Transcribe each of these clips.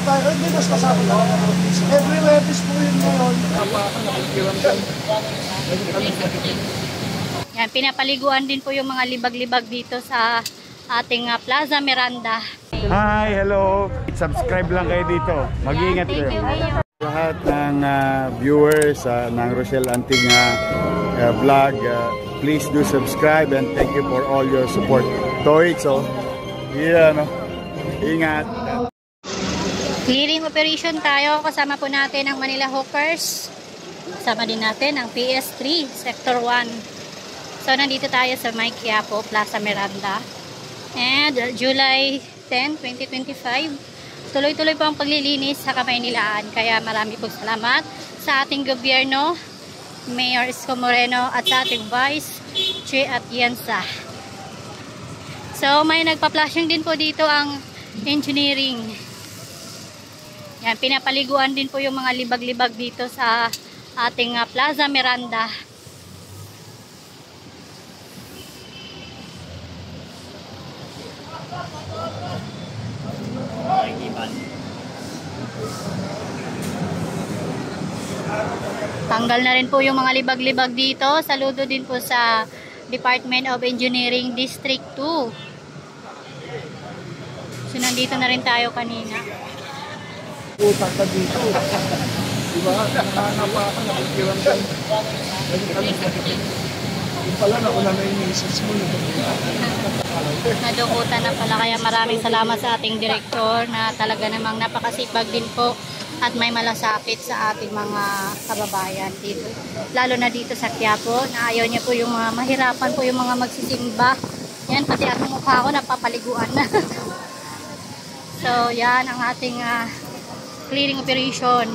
tayo. Hindi, mas kasama na. Every Webis po yun ngayon. Yan, pinapaliguan din po yung mga libag-libag dito sa ating Plaza Miranda. Hi, hello. Subscribe lang kayo dito. Mag-iingat kayo. Lahat ng viewers ng Rochelle Anting vlog, please do subscribe and thank you for all your support. Toitso, no? Ingat. Clearing operation tayo. Kasama po natin ang Manila Hawkers. Kasama din natin ang PS3, Sector 1. So, nandito tayo sa May Quiapo, Plaza Miranda. And July 10, 2025. Tuloy-tuloy po ang paglilinis sa Kamaynilaan. Kaya marami pong salamat sa ating gobyerno, Mayor Isko Moreno, at sa ating Vice, Che Atienza. So, may nagpa-flashing din po dito ang engineering. Yan, pinapaliguan din po yung mga libag-libag dito sa ating Plaza Miranda. Tanggal na rin po yung mga libag-libag dito. Saludo din po sa Department of Engineering District 2. So, nandito na rin tayo kanina. Utang ka dito. Diba? Nakanapakan, nakikiramdam. Yung pala, nauna na yung message mo. Nadukutan na pala. Kaya maraming salamat sa ating direktor na talaga namang napakasipag din po at may malasapit sa ating mga kababayan dito. Lalo na dito sa Quiapo, na ayaw niya po yung mga mahirapan po yung mga magsisimba. Yan, pati ang mukha ko napapaliguan na. So, yan ang ating clearing operation.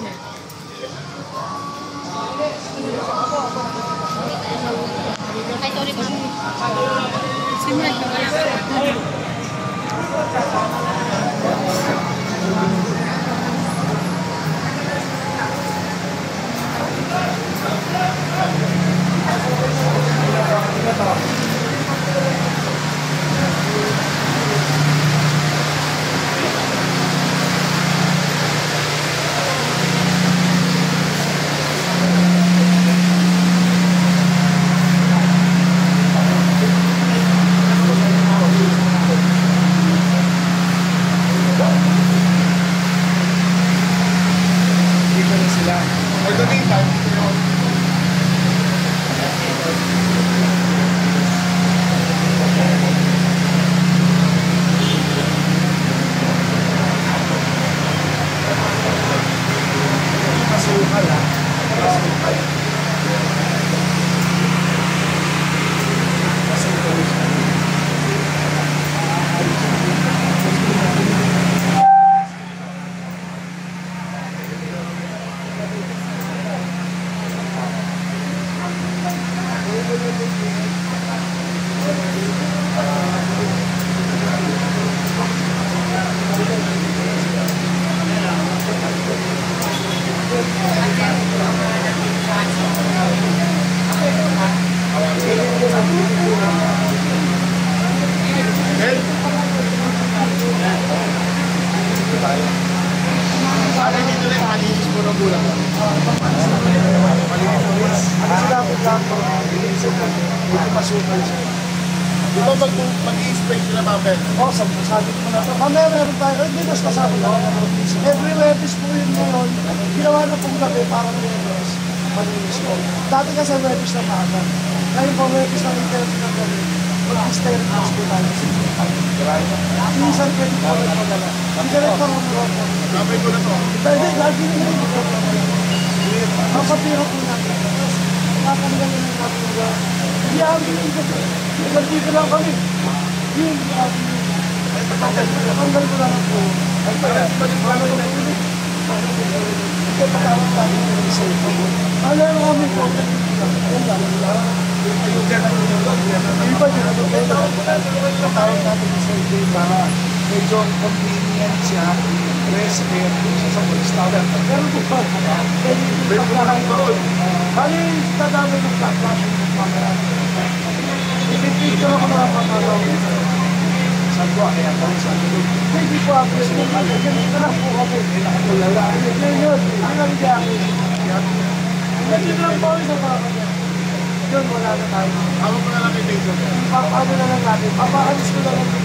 Ay, sorry po. Simulan ko na. Diba mag-i-spray sila mamaya? Oo, sabi ko na ito. Mamaya meron tayo. Hindi, mas kasama na. Every Webis po yun ngayon. Ginawa na pong gabi para Webis. Malinis ko. Dati kasi Webis na maaga. Ngayon po Webis na internet na gabi. Mag-i-stay rin hospital. Minsan pwede po rin magala. Hindi rin pa rin po. Sabay ko na to. Hindi, lagi rin po. Makapira po natin. Nakakagaling ng kapila. Hindi amin yung gabi. Nandito lang kami. Yun, tanggal ko lang po. Ang pala ko na ulit. Ito patawag tayo ng isa ito. Alam mo kami po. Hindi pa dyan. Patawag natin sa ito para medyo convenient siya. Resident sa polistawan. Pero po pa. Pwede ko lang doon. Kali, tadami ng platform ng camera. Ipipicture ako mga pangalaw. Saan ko kaya kami sa akin? Hindi po ako. Ganito lang po kami. ng jacket. Hindi lang po sa mga kanya. Yun, wala na tayo. Ako mo na lang kay Jason. Papaano na lang natin. Papaalis ko na lang po.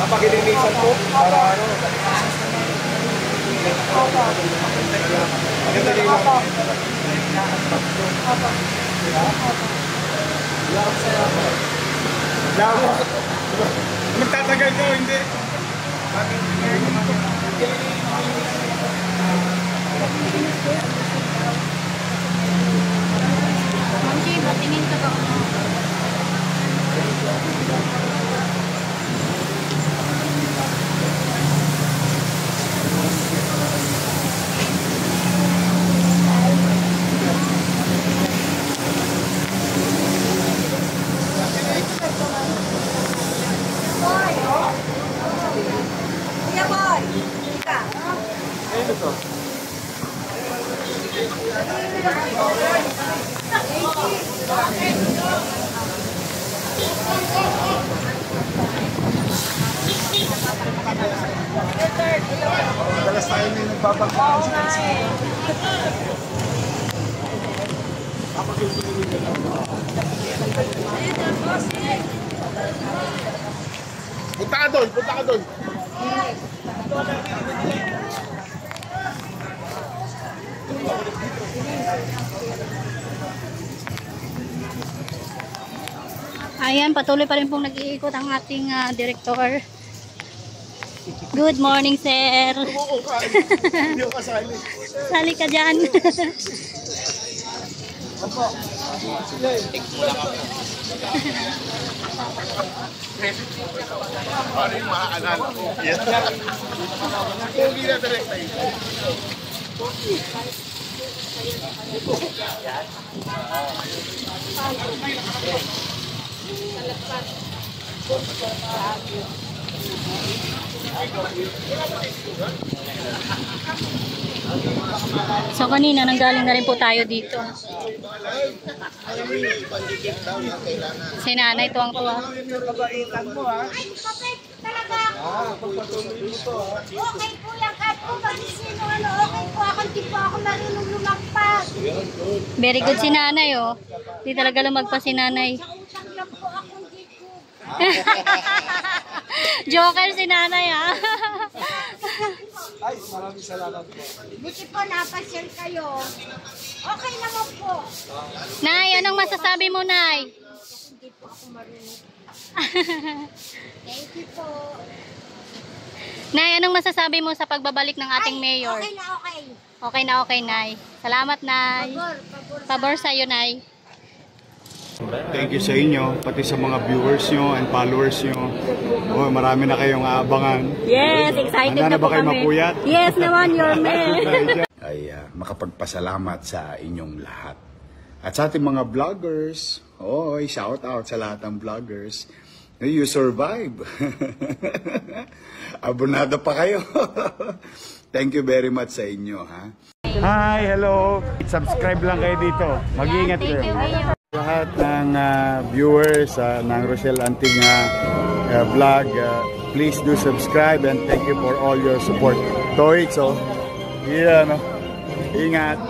Napakilinisan po para ano. Magtatagal ko, hindi. Mamsi, batingin ka ba? Madalas tayo na yung nagbabagay sa kansa. Punta ka doon, punta ka doon. Ayan, patuloy pa rin pong nag-iikot ang ating direktor. Good morning, sir. Hindi ako kasali. Sali ka dyan. Ano yung maaalala ko? Pogi na direkta yun. So kanina nanggaling na rin po tayo dito. Si nanay tuwang-tuwa. Kabaitan mo ha. Ay, kapit talaga ako. Pagpatuloy mo to ha. Okay po yan. Kahit po mag-sino, okay po ako. Hindi po ako marunong lumagpas. Very good si nanay, oh. Hindi talaga lumagpas si nanay. Sa utang lang po ako, hindi po. Joker si nanay, ah. Ay, maraming salamat po. Buti po napasyal kayo. Okay naman po. Nay, anong masasabi mo, Nay? Hindi po ako marunong. Thank you po. Nay, anong masasabi mo sa pagbabalik ng ating mayor? Okay na okay. Okay na okay, Nay. Salamat, Nay. Pabor. Pabor sa'yo, Nay. Thank you sa inyo, pati sa mga viewers nyo and followers nyo. Oh, marami na kayong aabangan. Yes, excited Handa na na ba po kayo kami. mapuyat? Yes naman, your man. Ay makapagpasalamat sa inyong lahat. At sa ating mga vloggers, shout out sa lahat ng vloggers. You survive. Abonado pa kayo. Thank you very much sa inyo, ha. Hi, hello. Subscribe lang kayo dito. Mag-iingat kayo. Lahat ng viewers ng Rochelle Antig vlog, please do subscribe and thank you for all your support. Toits, yeah, no? Ingat.